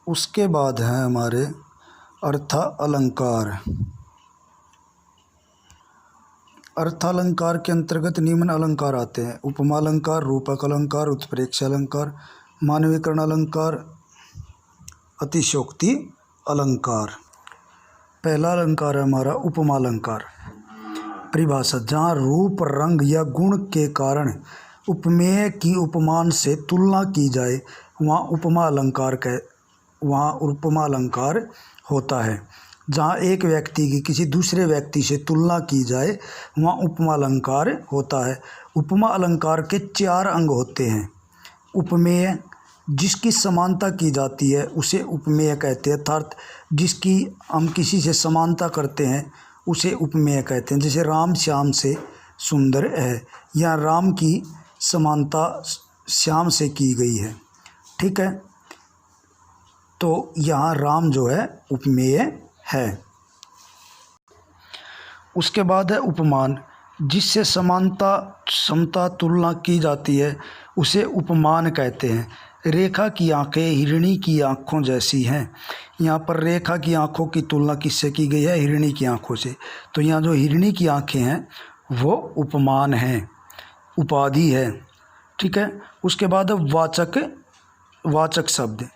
उसके बाद है हमारे अर्थालंकार। अर्थालंकार के अंतर्गत निम्न अलंकार आते हैं: उपमालंकार, रूपक अलंकार, उत्प्रेक्ष अलंकार, मानवीकरण अलंकार, अतिशयोक्ति अलंकार। पहला अलंकार है हमारा उपमालंकार। परिभाषा: जहाँ रूप, रंग या गुण के कारण उपमेय की उपमान से तुलना की जाए वहाँ उपमा अलंकार होता है। जहाँ एक व्यक्ति की किसी दूसरे व्यक्ति से तुलना की जाए वहाँ उपमा अलंकार होता है। उपमा अलंकार के 4 अंग होते हैं। उपमेय, जिसकी समानता की जाती है उसे उपमेय कहते हैं, अर्थात जिसकी हम किसी से समानता करते हैं उसे उपमेय कहते हैं। जैसे राम श्याम से सुंदर है, या राम की समानता श्याम से की गई है। ठीक है, तो यहाँ राम जो है उपमेय है। उसके बाद है उपमान, जिससे समानता, समता, तुलना की जाती है उसे उपमान कहते हैं। रेखा की आंखें हिरणी की आँखों जैसी हैं। यहाँ पर रेखा की आँखों की तुलना किससे की गई है? हिरणी की आँखों से। तो यहाँ जो हिरणी की आँखें हैं वो उपमान हैं, उपाधि है। ठीक है, उसके बाद वाचक शब्द।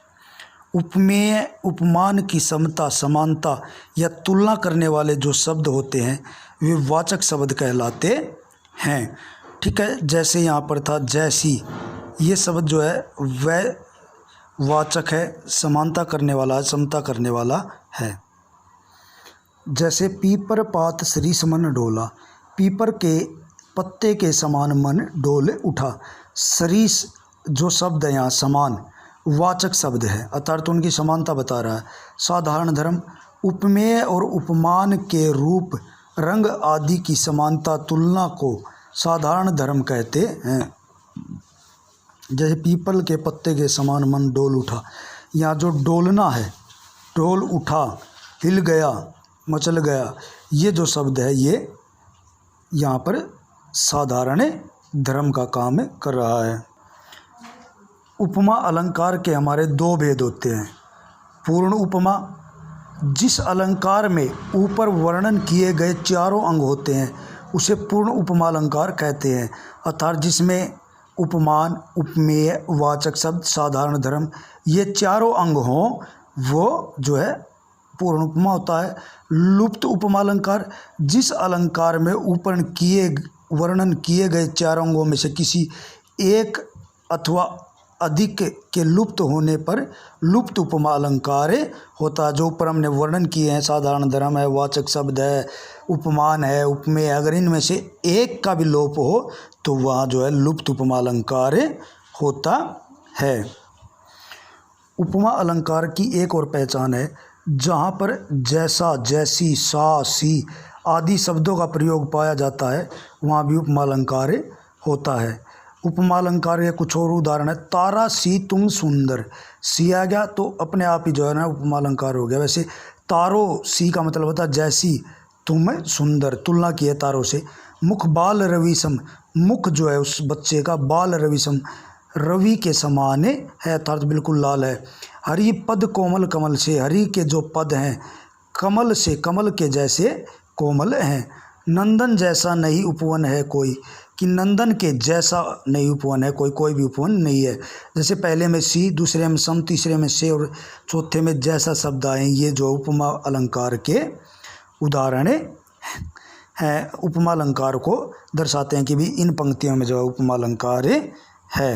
उपमेय, उपमान की समता, समानता या तुलना करने वाले जो शब्द होते हैं वे वाचक शब्द कहलाते हैं। ठीक है, जैसे यहाँ पर था जैसी, ये शब्द जो है वह वाचक है, समानता करने वाला, समता करने वाला है। जैसे पीपर पात सरिस मन डोला, पीपर के पत्ते के समान मन डोल उठा। सरिस जो शब्द है यहाँ समान, वाचक शब्द है, अर्थात उनकी समानता बता रहा है। साधारण धर्म, उपमेय और उपमान के रूप, रंग आदि की समानता, तुलना को साधारण धर्म कहते हैं। जैसे पीपल के पत्ते के समान मन डोल उठा, यहाँ जो डोलना है, डोल उठा, हिल गया, मचल गया, ये जो शब्द है ये यहाँ पर साधारण धर्म का काम कर रहा है। उपमा अलंकार के हमारे 2 भेद होते हैं। पूर्ण उपमा, जिस अलंकार में ऊपर वर्णन किए गए 4 अंग होते हैं उसे पूर्ण उपमा अलंकार कहते हैं, अर्थात जिसमें उपमान, उपमेय, वाचक शब्द, साधारण धर्म ये 4 अंग हों वो जो है पूर्ण उपमा होता है। लुप्त उपमा अलंकार, जिस अलंकार में ऊपर वर्णन किए गए 4 अंगों में से किसी एक अथवा अधिक के लुप्त होने पर लुप्त उपमा अलंकार होता है। जो ऊपर हमने वर्णन किए हैं, साधारण धर्म है, वाचक शब्द है, उपमान है, उपमेय, अगर इनमें से एक का भी लोप हो तो वहाँ जो है लुप्त उपमा अलंकार होता है। उपमा अलंकार की एक और पहचान है, जहाँ पर जैसा, जैसी, सा, सी आदि शब्दों का प्रयोग पाया जाता है वहाँ भी उपमा अलंकार होता है। उपमा अलंकार के कुछ और उदाहरण है: तारा सी तुम सुंदर, सी आ गया तो अपने आप ही जो है ना उपमा अलंकार हो गया। वैसे तारो, सी का मतलब होता है जैसी, तुम सुंदर, तुलना की है तारों से। मुख बाल रविसम, मुख जो है उस बच्चे का बाल रविसम, रवि के समान है, अर्थात बिल्कुल लाल है। हरि पद कोमल कमल से, हरि के जो पद हैं कमल से, कमल के जैसे कोमल हैं। नंदन जैसा नहीं उपवन है कोई, कि नंदन के जैसा नहीं उपवन है कोई, कोई भी उपवन नहीं है। जैसे पहले में सी, दूसरे में सम, तीसरे में से और चौथे में जैसा शब्द आए, ये जो उपमा अलंकार के उदाहरण हैं, उपमा अलंकार को दर्शाते हैं कि भी इन पंक्तियों में जो उपमा अलंकार है।